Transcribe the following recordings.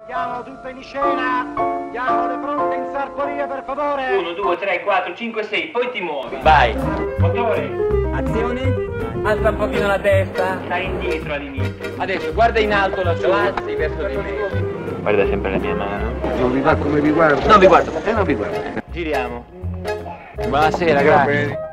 Andiamo tutto in scena, diamo le pronte in sartoria per favore. 1, 2, 3, 4, 5, 6, poi ti muovi. Vai. Motore. Azione. Alza un pochino la testa. Stai indietro all'inizio. Adesso guarda in alto lassù. Avanzi verso di me. Guarda sempre la mia mano. Non vi va come vi guardo? Non vi guardo. Non vi guardo. Giriamo. Buonasera, grazie.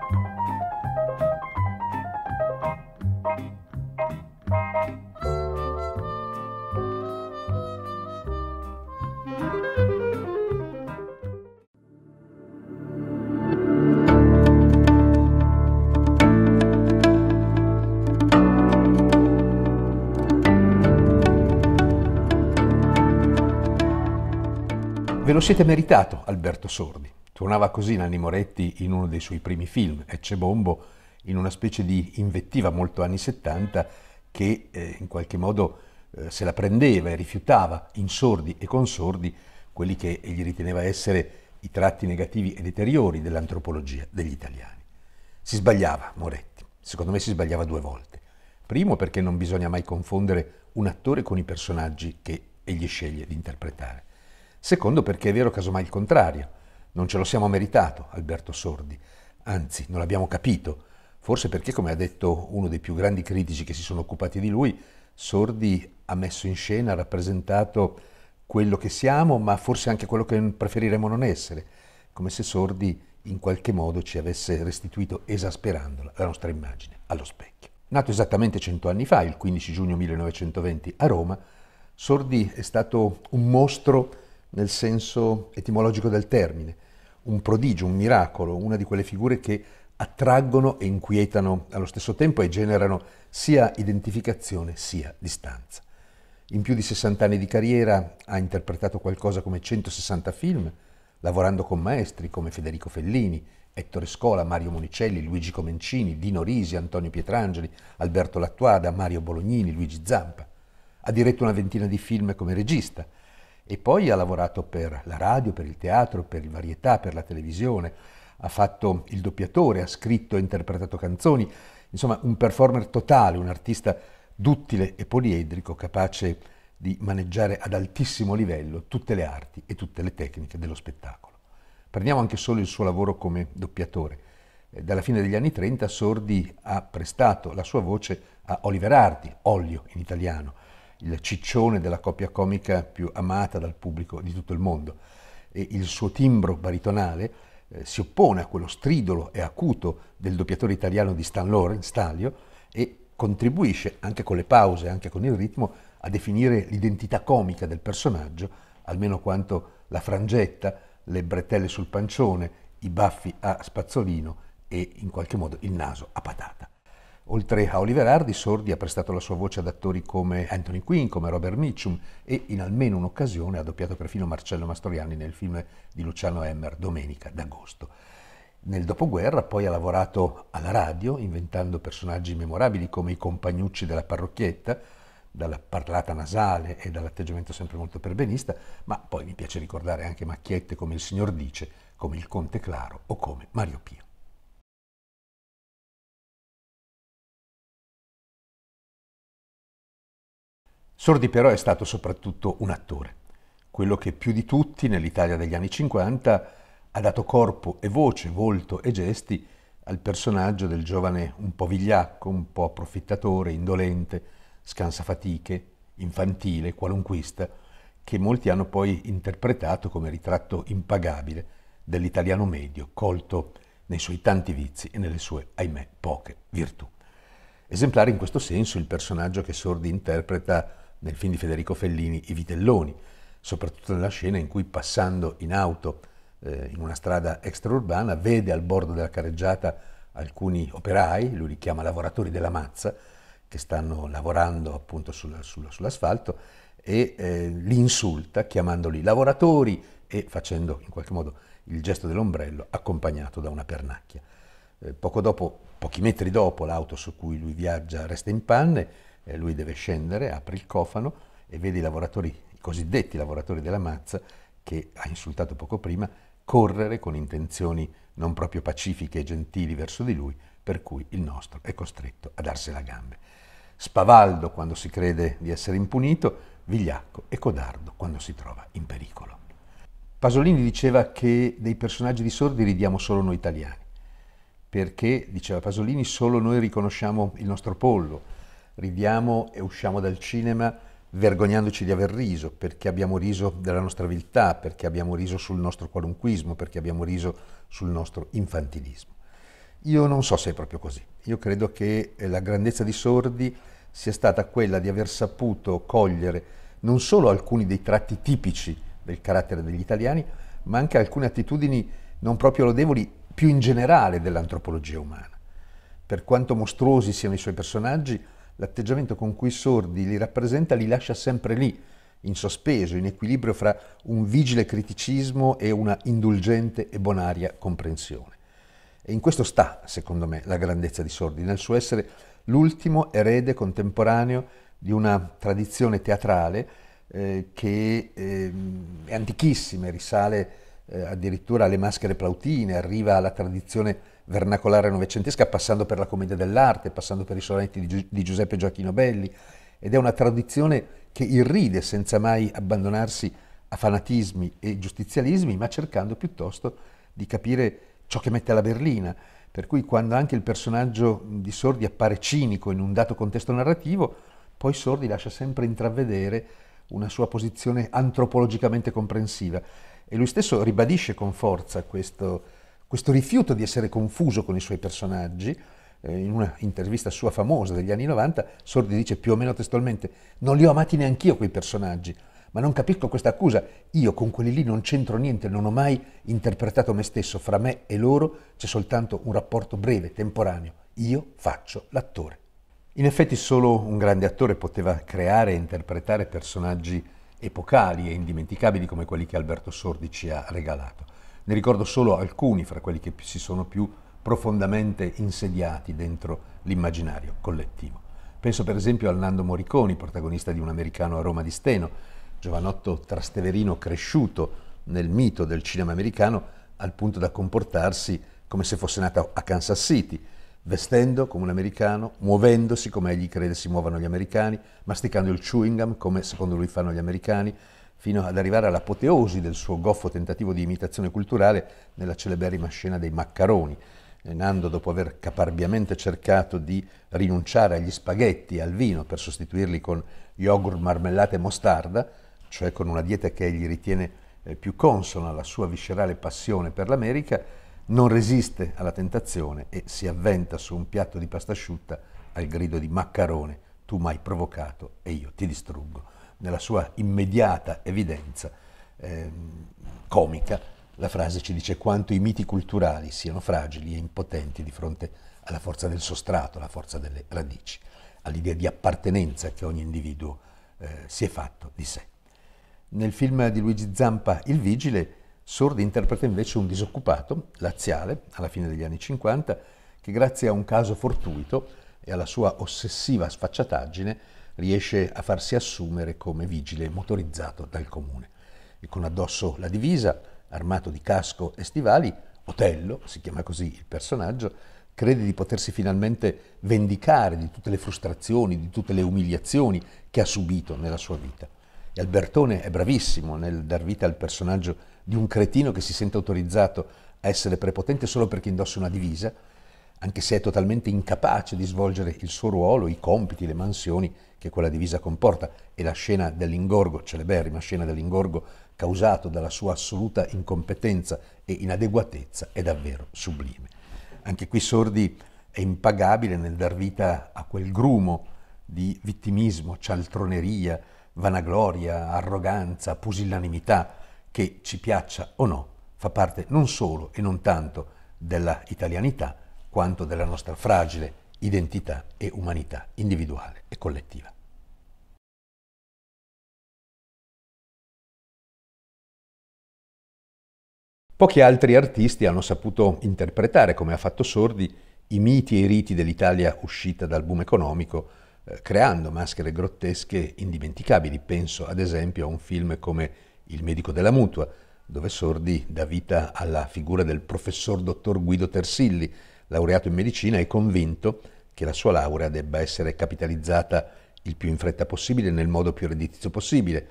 Ve lo siete meritato, Alberto Sordi. Suonava così Nanni Moretti in uno dei suoi primi film, Ecce Bombo, in una specie di invettiva molto anni 70 che in qualche modo se la prendeva e rifiutava in sordi e consordi quelli che egli riteneva essere i tratti negativi e deteriori dell'antropologia degli italiani. Si sbagliava Moretti, secondo me si sbagliava due volte. Primo perché non bisogna mai confondere un attore con i personaggi che egli sceglie di interpretare. Secondo perché è vero casomai il contrario, non ce lo siamo meritato Alberto Sordi, anzi non l'abbiamo capito, forse perché, come ha detto uno dei più grandi critici che si sono occupati di lui, Sordi ha messo in scena, ha rappresentato quello che siamo, ma forse anche quello che preferiremmo non essere, come se Sordi in qualche modo ci avesse restituito, esasperandola, la nostra immagine allo specchio. Nato esattamente 100 anni fa, il 15 giugno 1920 a Roma, Sordi è stato un mostro nel senso etimologico del termine, un prodigio, un miracolo, una di quelle figure che attraggono e inquietano allo stesso tempo e generano sia identificazione sia distanza. In più di 60 anni di carriera ha interpretato qualcosa come 160 film, lavorando con maestri come Federico Fellini, Ettore Scola, Mario Monicelli, Luigi Comencini, Dino Risi, Antonio Pietrangeli, Alberto Lattuada, Mario Bolognini, Luigi Zampa. Ha diretto una ventina di film come regista, e poi ha lavorato per la radio, per il teatro, per il varietà, per la televisione, ha fatto il doppiatore, ha scritto e interpretato canzoni, insomma un performer totale, un artista duttile e poliedrico, capace di maneggiare ad altissimo livello tutte le arti e tutte le tecniche dello spettacolo. Prendiamo anche solo il suo lavoro come doppiatore. Dalla fine degli anni 30 Sordi ha prestato la sua voce a Oliver Hardy, Ollio in italiano, il ciccione della coppia comica più amata dal pubblico di tutto il mondo, e il suo timbro baritonale si oppone a quello stridolo e acuto del doppiatore italiano di Stan Laurent, Stalio, e contribuisce, anche con le pause, anche con il ritmo, a definire l'identità comica del personaggio, almeno quanto la frangetta, le bretelle sul pancione, i baffi a spazzolino e in qualche modo il naso a patata. Oltre a Oliver Hardy, Sordi ha prestato la sua voce ad attori come Anthony Quinn, come Robert Mitchum e in almeno un'occasione ha doppiato perfino Marcello Mastroianni nel film di Luciano Emmer, Domenica d'Agosto. Nel dopoguerra poi ha lavorato alla radio, inventando personaggi memorabili come i compagnucci della parrocchietta, dalla parlata nasale e dall'atteggiamento sempre molto perbenista, ma poi mi piace ricordare anche macchiette come Il Signor Dice, come Il Conte Claro o come Mario Pio. Sordi però è stato soprattutto un attore, quello che più di tutti nell'Italia degli anni 50 ha dato corpo e voce, volto e gesti al personaggio del giovane un po' vigliacco, un po' approfittatore, indolente, scansafatiche, infantile, qualunquista, che molti hanno poi interpretato come ritratto impagabile dell'italiano medio, colto nei suoi tanti vizi e nelle sue, ahimè, poche virtù. Esemplare in questo senso il personaggio che Sordi interpreta nel film di Federico Fellini, I Vitelloni, soprattutto nella scena in cui, passando in auto in una strada extraurbana, vede al bordo della carreggiata alcuni operai, lui li chiama lavoratori della mazza, che stanno lavorando appunto sull'asfalto, e li insulta chiamandoli lavoratori e facendo in qualche modo il gesto dell'ombrello accompagnato da una pernacchia. Pochi metri dopo, l'auto su cui lui viaggia resta in panne, lui deve scendere, apre il cofano e vede i cosiddetti lavoratori della mazza, che ha insultato poco prima, correre con intenzioni non proprio pacifiche e gentili verso di lui, per cui il nostro è costretto a darsela a gambe. Spavaldo quando si crede di essere impunito, vigliacco e codardo quando si trova in pericolo. Pasolini diceva che dei personaggi di Sordi ridiamo solo noi italiani, perché, diceva Pasolini, solo noi riconosciamo il nostro pollo, ridiamo e usciamo dal cinema vergognandoci di aver riso, perché abbiamo riso della nostra viltà, perché abbiamo riso sul nostro qualunquismo, perché abbiamo riso sul nostro infantilismo. Io non so se è proprio così. Io credo che la grandezza di Sordi sia stata quella di aver saputo cogliere non solo alcuni dei tratti tipici del carattere degli italiani, ma anche alcune attitudini non proprio lodevoli più in generale dell'antropologia umana. Per quanto mostruosi siano i suoi personaggi, l'atteggiamento con cui Sordi li rappresenta li lascia sempre lì, in sospeso, in equilibrio fra un vigile criticismo e una indulgente e bonaria comprensione. E in questo sta, secondo me, la grandezza di Sordi, nel suo essere l'ultimo erede contemporaneo di una tradizione teatrale che è antichissima, risale addirittura alle maschere plautine, arriva alla tradizione vernacolare novecentesca, passando per la commedia dell'arte, passando per i sonetti di Giuseppe Gioacchino Belli, ed è una tradizione che irride senza mai abbandonarsi a fanatismi e giustizialismi, ma cercando piuttosto di capire ciò che mette alla berlina, per cui quando anche il personaggio di Sordi appare cinico in un dato contesto narrativo, poi Sordi lascia sempre intravedere una sua posizione antropologicamente comprensiva, e lui stesso ribadisce con forza questo rifiuto di essere confuso con i suoi personaggi. In una intervista sua famosa degli anni 90, Sordi dice più o meno testualmente: non li ho amati neanch'io quei personaggi, ma non capisco questa accusa, io con quelli lì non c'entro niente, non ho mai interpretato me stesso, fra me e loro c'è soltanto un rapporto breve, temporaneo, io faccio l'attore. In effetti solo un grande attore poteva creare e interpretare personaggi epocali e indimenticabili come quelli che Alberto Sordi ci ha regalato. Ne ricordo solo alcuni fra quelli che si sono più profondamente insediati dentro l'immaginario collettivo. Penso per esempio al Nando Morricone, protagonista di Un americano a Roma di Steno, giovanotto trasteverino cresciuto nel mito del cinema americano al punto da comportarsi come se fosse nato a Kansas City, vestendo come un americano, muovendosi come egli crede si muovano gli americani, masticando il chewing gum come secondo lui fanno gli americani, fino ad arrivare all'apoteosi del suo goffo tentativo di imitazione culturale nella celeberrima scena dei maccaroni. Nando, dopo aver caparbiamente cercato di rinunciare agli spaghetti e al vino per sostituirli con yogurt, marmellata e mostarda, cioè con una dieta che egli ritiene più consona alla sua viscerale passione per l'America, non resiste alla tentazione e si avventa su un piatto di pasta asciutta al grido di Maccarone: tu m'hai provocato e io ti distruggo. Nella sua immediata evidenza comica, la frase ci dice quanto i miti culturali siano fragili e impotenti di fronte alla forza del sostrato, alla forza delle radici, all'idea di appartenenza che ogni individuo si è fatto di sé. Nel film di Luigi Zampa, Il Vigile, Sordi interpreta invece un disoccupato laziale, alla fine degli anni 50, che grazie a un caso fortuito e alla sua ossessiva sfacciataggine riesce a farsi assumere come vigile motorizzato dal comune. E con addosso la divisa, armato di casco e stivali, Otello, si chiama così il personaggio, crede di potersi finalmente vendicare di tutte le frustrazioni, di tutte le umiliazioni che ha subito nella sua vita. E Albertone è bravissimo nel dar vita al personaggio di un cretino che si sente autorizzato a essere prepotente solo perché indossa una divisa, anche se è totalmente incapace di svolgere il suo ruolo, i compiti, le mansioni che quella divisa comporta. E la scena dell'ingorgo, celeberrima scena dell'ingorgo causato dalla sua assoluta incompetenza e inadeguatezza, è davvero sublime. Anche qui Sordi è impagabile nel dar vita a quel grumo di vittimismo, cialtroneria, vanagloria, arroganza, pusillanimità, che, ci piaccia o no, fa parte non solo e non tanto della italianità, quanto della nostra fragile identità e umanità individuale e collettiva. Pochi altri artisti hanno saputo interpretare, come ha fatto Sordi, i miti e i riti dell'Italia uscita dal boom economico, creando maschere grottesche indimenticabili. Penso ad esempio a un film come Il medico della mutua, dove Sordi dà vita alla figura del professor dottor Guido Tersilli, laureato in medicina e convinto che la sua laurea debba essere capitalizzata il più in fretta possibile, nel modo più redditizio possibile,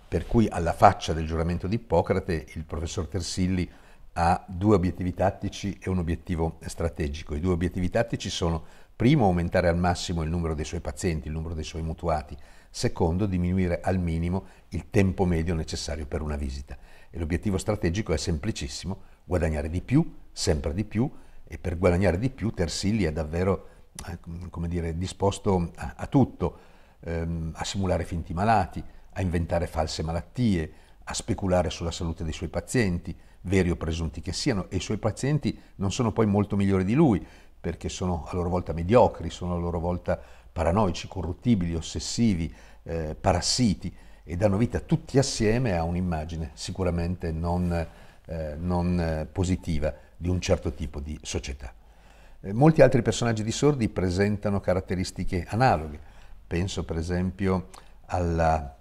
per cui alla faccia del giuramento di Ippocrate il professor Tersilli ha due obiettivi tattici e un obiettivo strategico. I due obiettivi tattici sono: primo, aumentare al massimo il numero dei suoi pazienti, il numero dei suoi mutuati; secondo, diminuire al minimo il tempo medio necessario per una visita. E l'obiettivo strategico è semplicissimo: guadagnare di più, sempre di più, e per guadagnare di più Tersilli è davvero disposto a tutto, a simulare finti malati, a inventare false malattie, a speculare sulla salute dei suoi pazienti, veri o presunti che siano, e i suoi pazienti non sono poi molto migliori di lui, perché sono a loro volta mediocri, sono a loro volta paranoici, corruttibili, ossessivi, parassiti, e danno vita tutti assieme a un'immagine sicuramente non positiva di un certo tipo di società. Molti altri personaggi di Sordi presentano caratteristiche analoghe. Penso per esempio alla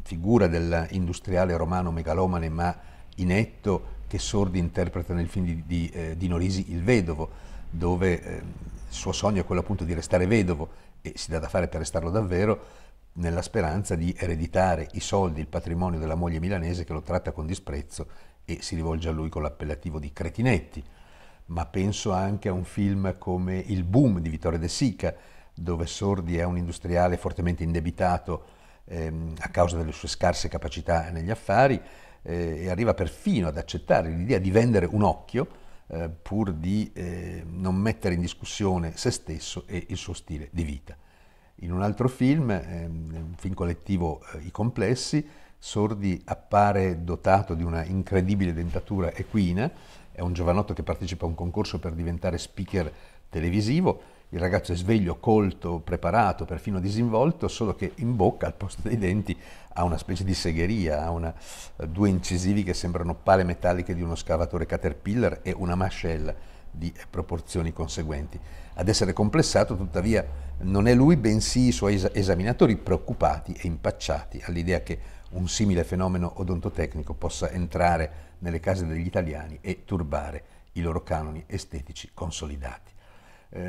figura dell'industriale romano megalomane ma inetto che Sordi interpreta nel film di Norisi, Il Vedovo, dove il suo sogno è quello appunto di restare vedovo e si dà da fare per restarlo davvero, nella speranza di ereditare i soldi, il patrimonio della moglie milanese che lo tratta con disprezzo e si rivolge a lui con l'appellativo di Cretinetti. Ma penso anche a un film come Il Boom di Vittorio De Sica, dove Sordi è un industriale fortemente indebitato a causa delle sue scarse capacità negli affari, e arriva perfino ad accettare l'idea di vendere un occhio pur di non mettere in discussione se stesso e il suo stile di vita. In un altro film, un film collettivo, I Complessi, Sordi appare dotato di una incredibile dentatura equina. È un giovanotto che partecipa a un concorso per diventare speaker televisivo. Il ragazzo è sveglio, colto, preparato, perfino disinvolto, solo che in bocca, al posto dei denti, ha una specie di segheria, ha due incisivi che sembrano pale metalliche di uno scavatore Caterpillar e una mascella di proporzioni conseguenti. Ad essere complessato, tuttavia, non è lui, bensì i suoi esaminatori, preoccupati e impacciati all'idea che un simile fenomeno odontotecnico possa entrare nelle case degli italiani e turbare i loro canoni estetici consolidati.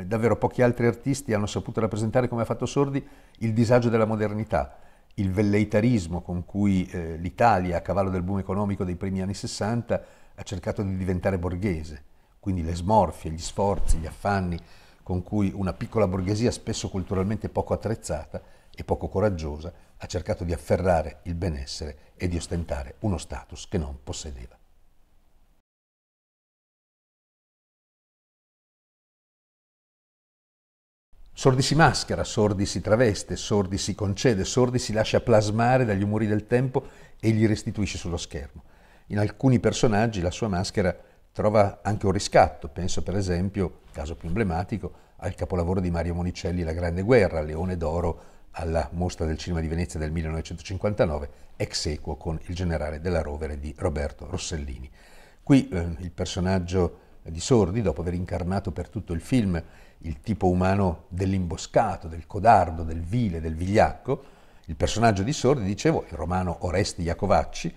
Davvero pochi altri artisti hanno saputo rappresentare, come ha fatto Sordi, il disagio della modernità, il velleitarismo con cui l'Italia, a cavallo del boom economico dei primi anni 60, ha cercato di diventare borghese, quindi le smorfie, gli sforzi, gli affanni con cui una piccola borghesia, spesso culturalmente poco attrezzata e poco coraggiosa, ha cercato di afferrare il benessere e di ostentare uno status che non possedeva. Sordi si maschera, Sordi si traveste, Sordi si concede, Sordi si lascia plasmare dagli umori del tempo e li restituisce sullo schermo. In alcuni personaggi la sua maschera trova anche un riscatto. Penso per esempio, caso più emblematico, al capolavoro di Mario Monicelli La Grande Guerra, Leone d'Oro, alla Mostra del Cinema di Venezia del 1959, ex aequo con Il generale della Rovere di Roberto Rossellini. Qui il personaggio di Sordi, dopo aver incarnato per tutto il film il tipo umano dell'imboscato, del codardo, del vile, del vigliacco, il personaggio di Sordi, dicevo, il romano Oresti Iacovacci,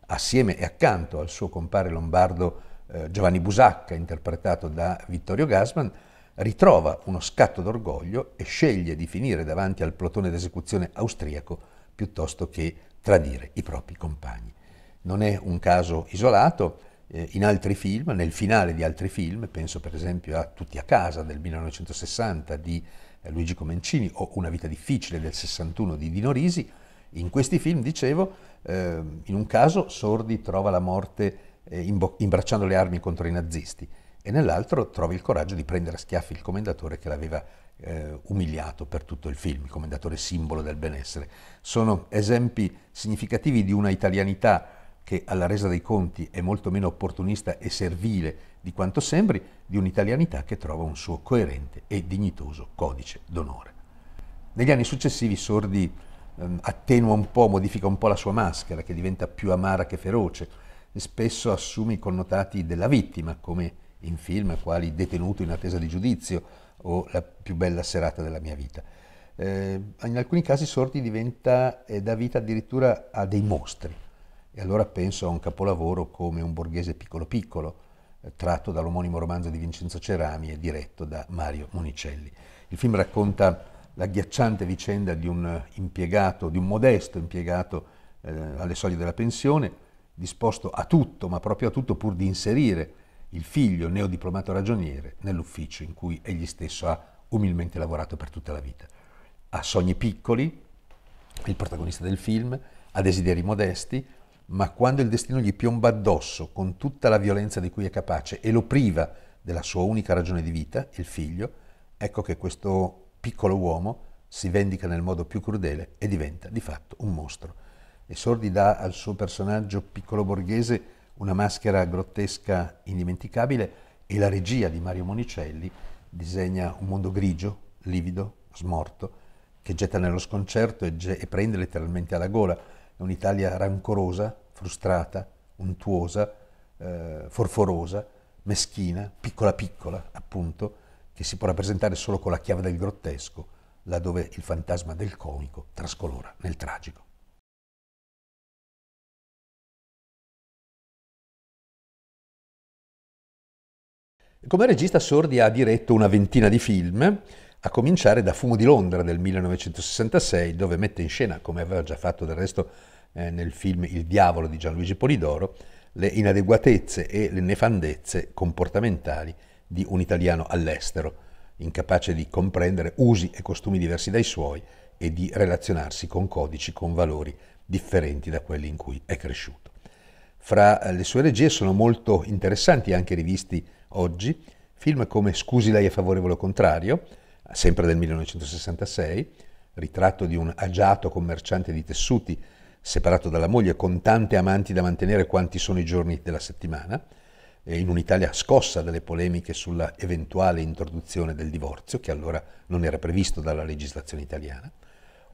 assieme e accanto al suo compare lombardo Giovanni Busacca, interpretato da Vittorio Gassman, ritrova uno scatto d'orgoglio e sceglie di finire davanti al plotone d'esecuzione austriaco piuttosto che tradire i propri compagni. Non è un caso isolato. In altri film, nel finale di altri film, penso per esempio a Tutti a casa del 1960 di Luigi Comencini o Una vita difficile del 61 di Dino Risi, in questi film, dicevo, in un caso Sordi trova la morte imbracciando le armi contro i nazisti e nell'altro trova il coraggio di prendere a schiaffi il commendatore che l'aveva umiliato per tutto il film, il commendatore simbolo del benessere. Sono esempi significativi di una italianità che alla resa dei conti è molto meno opportunista e servile di quanto sembri, di un'italianità che trova un suo coerente e dignitoso codice d'onore. Negli anni successivi Sordi attenua un po', modifica un po' la sua maschera, che diventa più amara che feroce, e spesso assume i connotati della vittima, come in film quali Detenuto in attesa di giudizio o La più bella serata della mia vita. In alcuni casi Sordi dà vita addirittura a dei mostri. E allora penso a un capolavoro come Un borghese piccolo piccolo, tratto dall'omonimo romanzo di Vincenzo Cerami e diretto da Mario Monicelli. Il film racconta l'agghiacciante vicenda di un impiegato, di un modesto impiegato alle soglie della pensione, disposto a tutto, ma proprio a tutto, pur di inserire il figlio neodiplomato ragioniere nell'ufficio in cui egli stesso ha umilmente lavorato per tutta la vita. Ha sogni piccoli, il protagonista del film, ha desideri modesti, ma quando il destino gli piomba addosso con tutta la violenza di cui è capace e lo priva della sua unica ragione di vita, il figlio, ecco che questo piccolo uomo si vendica nel modo più crudele e diventa di fatto un mostro. E Sordi dà al suo personaggio piccolo borghese una maschera grottesca indimenticabile e la regia di Mario Monicelli disegna un mondo grigio, livido, smorto, che getta nello sconcerto e prende letteralmente alla gola. È un'Italia rancorosa, frustrata, untuosa, forforosa, meschina, piccola piccola, appunto, che si può rappresentare solo con la chiave del grottesco, laddove il fantasma del comico trascolora nel tragico. Come regista Sordi ha diretto una ventina di film, a cominciare da Fumo di Londra del 1966, dove mette in scena, come aveva già fatto del resto nel film Il diavolo di Gianluigi Polidoro, le inadeguatezze e le nefandezze comportamentali di un italiano all'estero, incapace di comprendere usi e costumi diversi dai suoi e di relazionarsi con codici, con valori differenti da quelli in cui è cresciuto. Fra le sue regie sono molto interessanti, anche rivisti oggi, film come Scusi lei è favorevole o contrario, sempre del 1966, ritratto di un agiato commerciante di tessuti separato dalla moglie con tante amanti da mantenere quanti sono i giorni della settimana, in un'Italia scossa dalle polemiche sulla eventuale introduzione del divorzio, che allora non era previsto dalla legislazione italiana.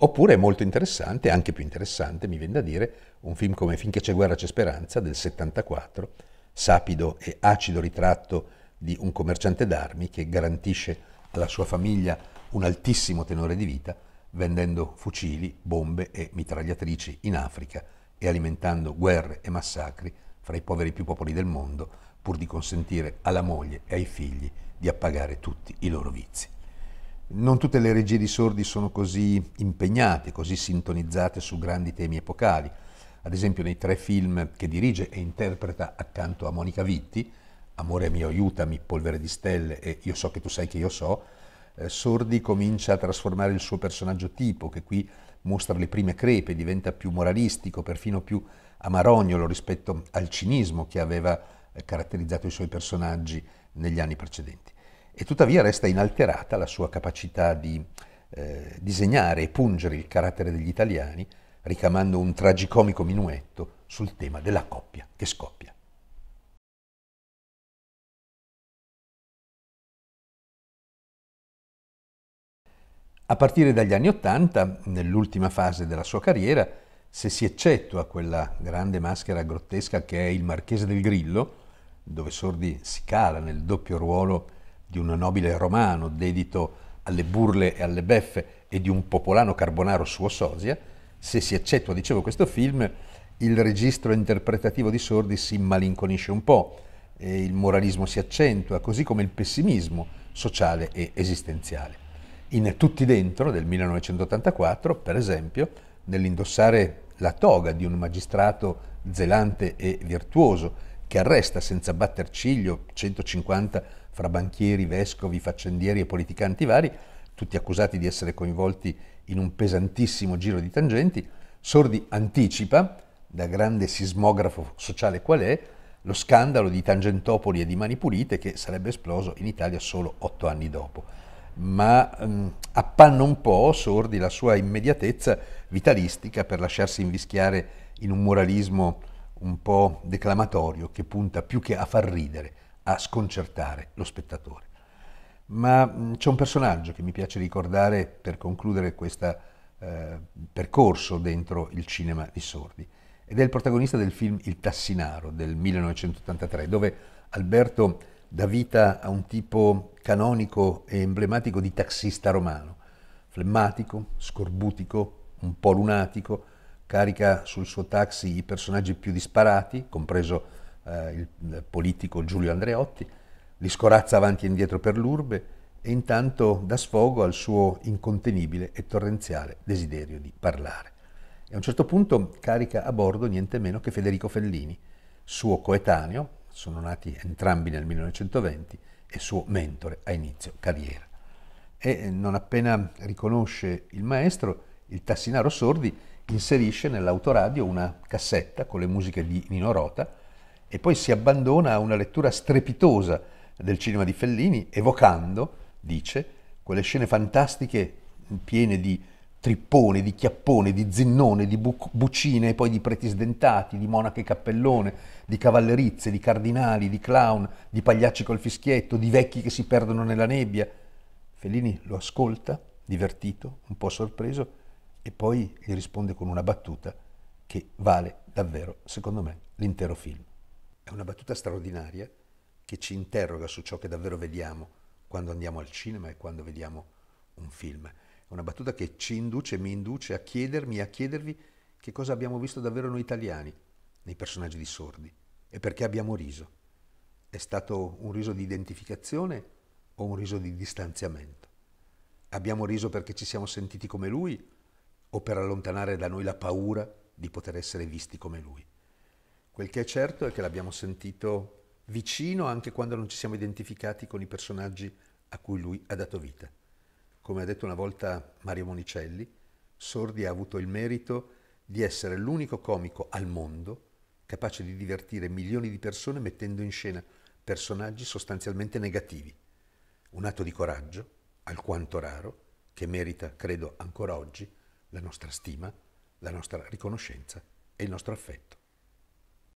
Oppure è molto interessante, anche più interessante, mi viene da dire, un film come Finché c'è guerra c'è speranza, del 74, sapido e acido ritratto di un commerciante d'armi che garantisce alla sua famiglia un altissimo tenore di vita, vendendo fucili, bombe e mitragliatrici in Africa e alimentando guerre e massacri fra i poveri più popoli del mondo, pur di consentire alla moglie e ai figli di appagare tutti i loro vizi. Non tutte le regie di Sordi sono così impegnate, così sintonizzate su grandi temi epocali. Ad esempio nei 3 film che dirige e interpreta accanto a Monica Vitti, Amore mio aiutami, Polvere di stelle e Io so che tu sai che io so, Sordi comincia a trasformare il suo personaggio tipo, che qui mostra le prime crepe, diventa più moralistico, perfino più amarognolo rispetto al cinismo che aveva caratterizzato i suoi personaggi negli anni precedenti. E tuttavia resta inalterata la sua capacità di disegnare e pungere il carattere degli italiani, ricamando un tragicomico minuetto sul tema della coppia che scoppia. A partire dagli anni '80, nell'ultima fase della sua carriera, se si eccettua quella grande maschera grottesca che è Il Marchese del Grillo, dove Sordi si cala nel doppio ruolo di un nobile romano dedito alle burle e alle beffe e di un popolano carbonaro suo sosia, se si eccettua, dicevo, questo film, il registro interpretativo di Sordi si immalinconisce un po', e il moralismo si accentua, così come il pessimismo sociale e esistenziale. In Tutti dentro, del 1984, per esempio, nell'indossare la toga di un magistrato zelante e virtuoso che arresta senza batter ciglio 150 fra banchieri, vescovi, faccendieri e politicanti vari, tutti accusati di essere coinvolti in un pesantissimo giro di tangenti, Sordi anticipa, da grande sismografo sociale qual è, lo scandalo di Tangentopoli e di Mani Pulite che sarebbe esploso in Italia solo 8 anni dopo. Ma appanna un po' Sordi la sua immediatezza vitalistica per lasciarsi invischiare in un moralismo un po' declamatorio che punta più che a far ridere, a sconcertare lo spettatore. Ma c'è un personaggio che mi piace ricordare per concludere questo percorso dentro il cinema di Sordi, ed è il protagonista del film Il Tassinaro del 1983, dove Alberto dà vita a un tipo canonico e emblematico di taxista romano, flemmatico, scorbutico, un po' lunatico, carica sul suo taxi i personaggi più disparati, compreso il politico Giulio Andreotti, li scorazza avanti e indietro per l'urbe e intanto dà sfogo al suo incontenibile e torrenziale desiderio di parlare. E a un certo punto carica a bordo niente meno che Federico Fellini, suo coetaneo, sono nati entrambi nel 1920, e suo mentore a inizio carriera. E non appena riconosce il maestro, il Tassinaro Sordi inserisce nell'autoradio una cassetta con le musiche di Nino Rota e poi si abbandona a una lettura strepitosa del cinema di Fellini, evocando, dice, quelle scene fantastiche piene di trippone, di chiappone, di zinnone, di bucine e poi di preti sdentati, di monache cappellone, di cavallerizze, di cardinali, di clown, di pagliacci col fischietto, di vecchi che si perdono nella nebbia. Fellini lo ascolta, divertito, un po' sorpreso, e poi gli risponde con una battuta che vale davvero, secondo me, l'intero film. È una battuta straordinaria che ci interroga su ciò che davvero vediamo quando andiamo al cinema e quando vediamo un film. È una battuta che ci induce, mi induce a chiedermi e a chiedervi che cosa abbiamo visto davvero noi italiani nei personaggi di Sordi e perché abbiamo riso. È stato un riso di identificazione o un riso di distanziamento? Abbiamo riso perché ci siamo sentiti come lui o per allontanare da noi la paura di poter essere visti come lui? Quel che è certo è che l'abbiamo sentito vicino anche quando non ci siamo identificati con i personaggi a cui lui ha dato vita. Come ha detto una volta Mario Monicelli, Sordi ha avuto il merito di essere l'unico comico al mondo capace di divertire milioni di persone mettendo in scena personaggi sostanzialmente negativi. Un atto di coraggio, alquanto raro, che merita, credo, ancora oggi la nostra stima, la nostra riconoscenza e il nostro affetto.